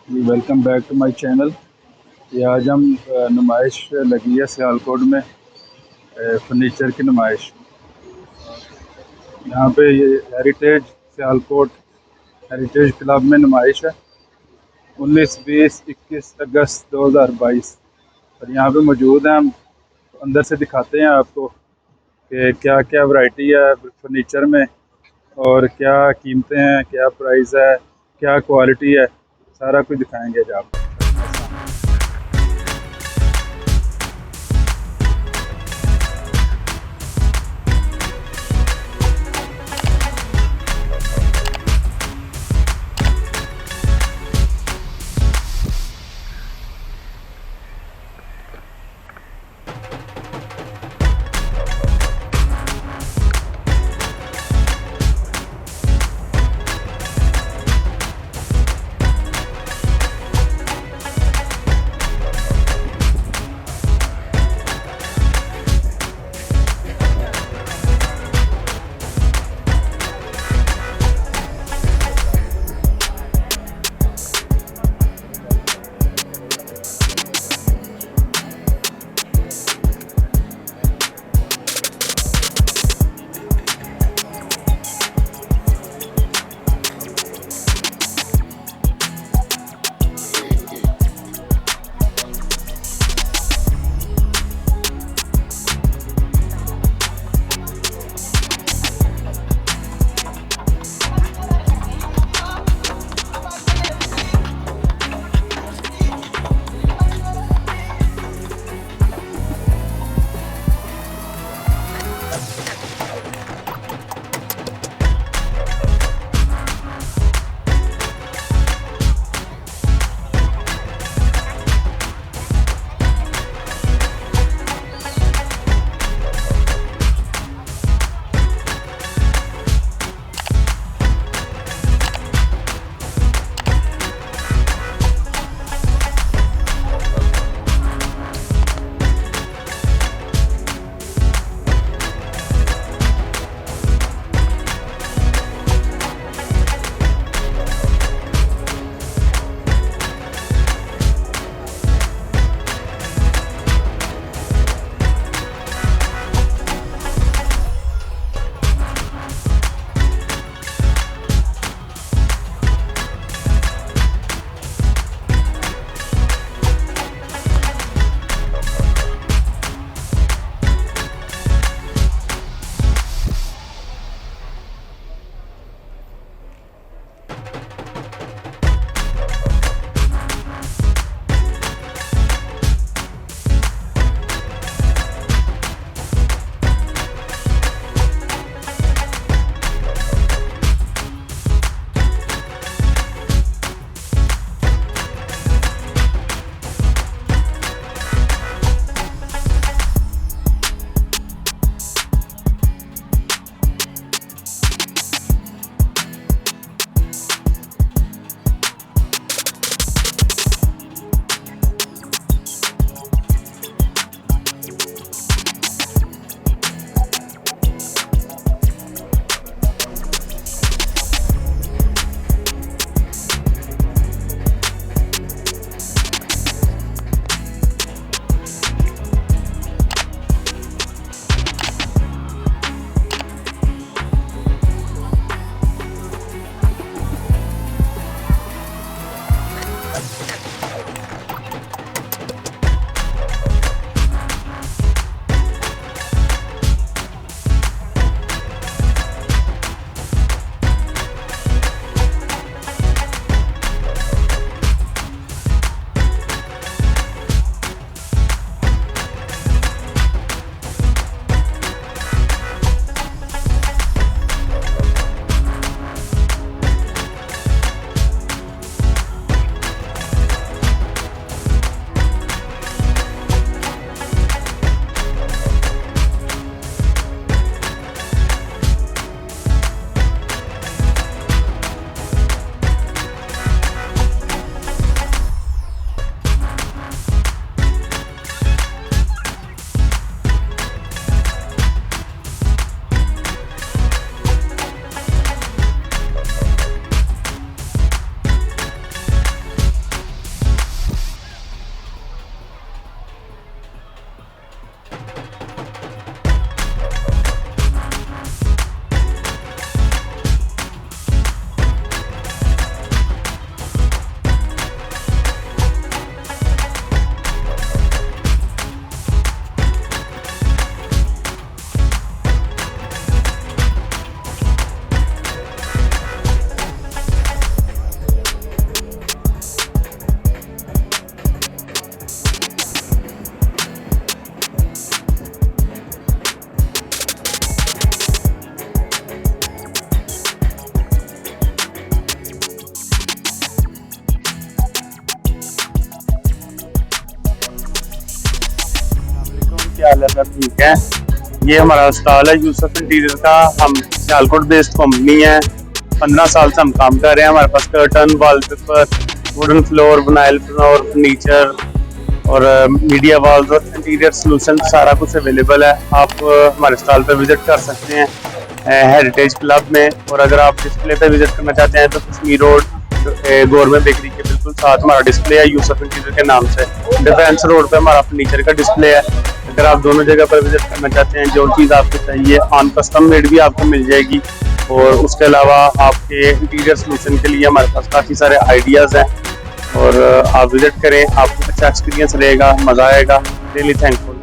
Ji welcome back to my channel. ये आज हम नुमाइश लगी है सियालकोट में, फर्नीचर की नुमाइश। यहाँ पे ये हेरिटेज सियालकोट हेरिटेज क्लब में नुमाइश है 19, 20, 21 अगस्त 2022। और यहाँ पे मौजूद हैं हम। अंदर से दिखाते हैं आपको कि क्या क्या वैरायटी है फर्नीचर में और क्या कीमतें हैं, क्या प्राइस है, क्या क्वालिटी है, सारा कुछ दिखाएंगे आज आपको। क्या हाल है सर? ठीक है। ये हमारा स्टॉल है यूसुफ इंटीरियर का। हम सियालकोट बेस्ड कंपनी है, 15 साल से हम काम कर रहे हैं। हमारे पास curtain, wallpaper, wooden floor, vinyl floor, furniture और मीडिया वॉल्स और इंटीरियर सोल्यूशन सारा कुछ अवेलेबल है। आप हमारे स्टॉल पे विजिट कर सकते हैं हेरिटेज क्लब में। और अगर आप डिस्प्ले पे विजिट करना चाहते हैं तो कश्मीर रोड गवर्नमेंट बेकरी के बिल्कुल साथ हमारा डिस्प्ले है यूसुफ इंटीरियर के नाम से। डिफेंस रोड पे हमारा फर्नीचर का डिस्प्ले है। अगर आप दोनों जगह पर विजिट करना चाहते हैं, जो चीज़ आपको चाहिए ऑन कस्टम मेड भी आपको मिल जाएगी। और उसके अलावा आपके इंटीरियर सोल्यूशन के लिए हमारे पास काफ़ी सारे आइडियाज़ हैं। और आप विजिट करें, आपको अच्छा एक्सपीरियंस रहेगा, मज़ा आएगा। Really thankful.